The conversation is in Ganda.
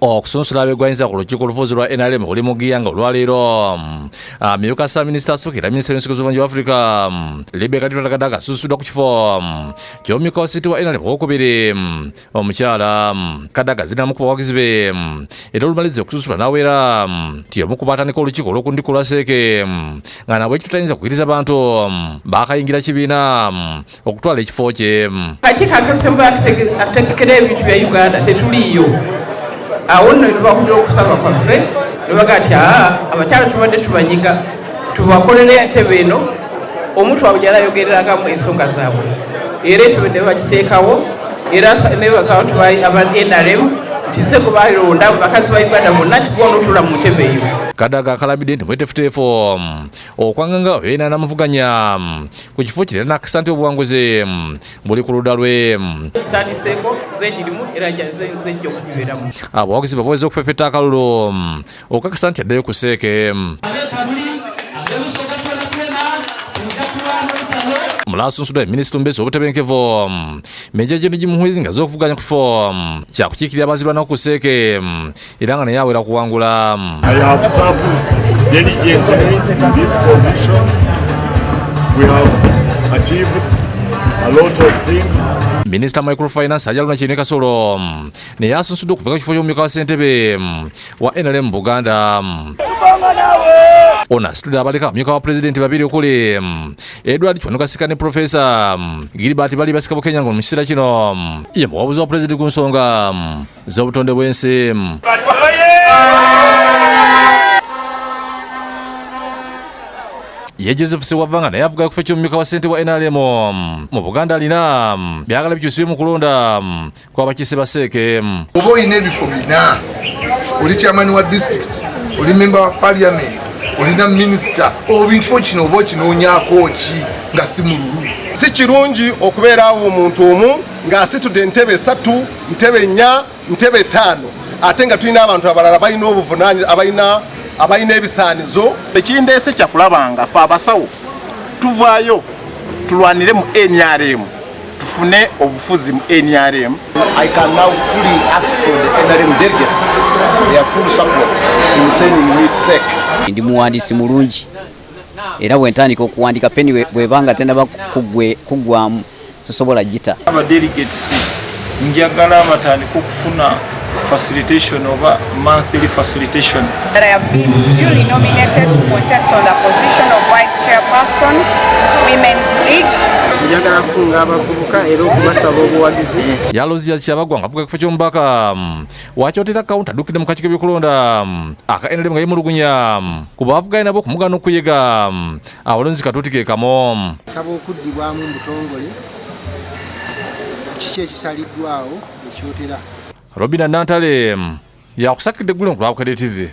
okusunsula abegwanyiza ku lukiiko olufuzi lwa NRM oli mu Giyanga olwaleero amyuka Ssaabaminisita asukira minisita w'ensigo z'obuvanjuba bwa Afrika Rebecca Kadaga asusuddwa ku kifo ky'omumyuka wa sseete wa NRM owokubiri omukyala Kadaga zinamu ku bawagizi be era olumaliza okususula n'aweera nti omu ku baatandika olukiiko olw'okundiku lwa Seeke nga nabwe ekyo tayinza kuyiriza bantu baakayingira kibiina okutwala ekifo kye. Akakiiko akasemba ategekera ebintu bya Uganda tetuliiyo. Awo nno tubakugira okusaba kwaffe nebaga ati abakyala tubadde tubanyiga tubakolera entebe eno omuntu abujala ayogereragamu ensonga zaabwe era entebe ne bagiteekawo era nebazawo aba NRM nti ze gwe balonda bakazi ba Uganda bonna nti bona otula mu ntebe eyo. Kadaga akalabidde nti mwetefuteefu okwanganga beena namuvuganya ku kifo kirera n'akasante obuwanguzi buli ku ludda lwe. Kitandiseeko zekirimu era zejja okukibeeramu. Abawagizi babuweza okufefeta akalulu okakasa nti addayo ku Seeke. Mulasunsula minisita omubeezi w'obutebenkevu Meja Jenerali Muhwezi nga z'okuvuganya ku kifo kyakukiikirira abazirwanako ku Seeke era nga naye awera kuwangula. I have served diligently in this position. We have achieved a lot of things. Minisita Microfinance Hajaluna Kiine Kasolo naye asunsuddwa okuva ku kifo ky'omumyuka wa ssentebe wa NRM mu Buganda. Ono asitudde abaleka abamyuka wa pulezidenti babiri okuli Edward Kiwanuka Kasika ne Profesa Gilbert Bali Basika Kenya mu kiseera kino ye muwabuzi wa pulezidenti ku nsonga z'obutonde bw'ensi. Ye Joseph Sewavanga naye avuga ku kifo ky'omumyuka wa ssentebe wa NRM mu Buganda alina byagala bikyusibwe mu kulonda kw'abakiise ba Seeke. Oba olina ebifo bina, oli chairman wa district, oli member wa parliament, olina minisita, ebifo kino oba okinoonyaako ki nga si mululu? Si kirungi okubeerawo omuntu omu ng'asitudde entebe 3, ntebe 4, ntebe 5 ate nga tulina abantu abalala balina obuvunaanyizibwa abalina ebisaanizo. Ekindeese kyakulabanga ffe abasawo tuvaayo tulwanire mu NRM tufune obufuzi mu NRM. I can now fully ask for the NRM delegates their full support in sending me to SEC. Ndi muwandiisi mulungi era bwentandika okuwandika peni bwebanga tendaba kuggwamu sosobola gita. Aba delegates njagala batandika okufuna facilitation over monthly facilitation. That I have been duly nominated to contest on the position of Vice Chairperson, Women's League. Njagala kunga abavubuka era okubasaba obuwagizi. Yalozia Kyabagwa avuga ku kifo ky'omubaka wakyotera kawunta addukidde mu kakiiko by'okulonda aka NRM nga yemulugunya ku bavuganye nabo okumugana okuyiga abalonzi katuuti ke kamo. Saba okuddibwamu mu butongole kiki ekisaliddwawo ekyotera. Robina Nantale yakusakidde Ggulo ku Lwabukadde TV.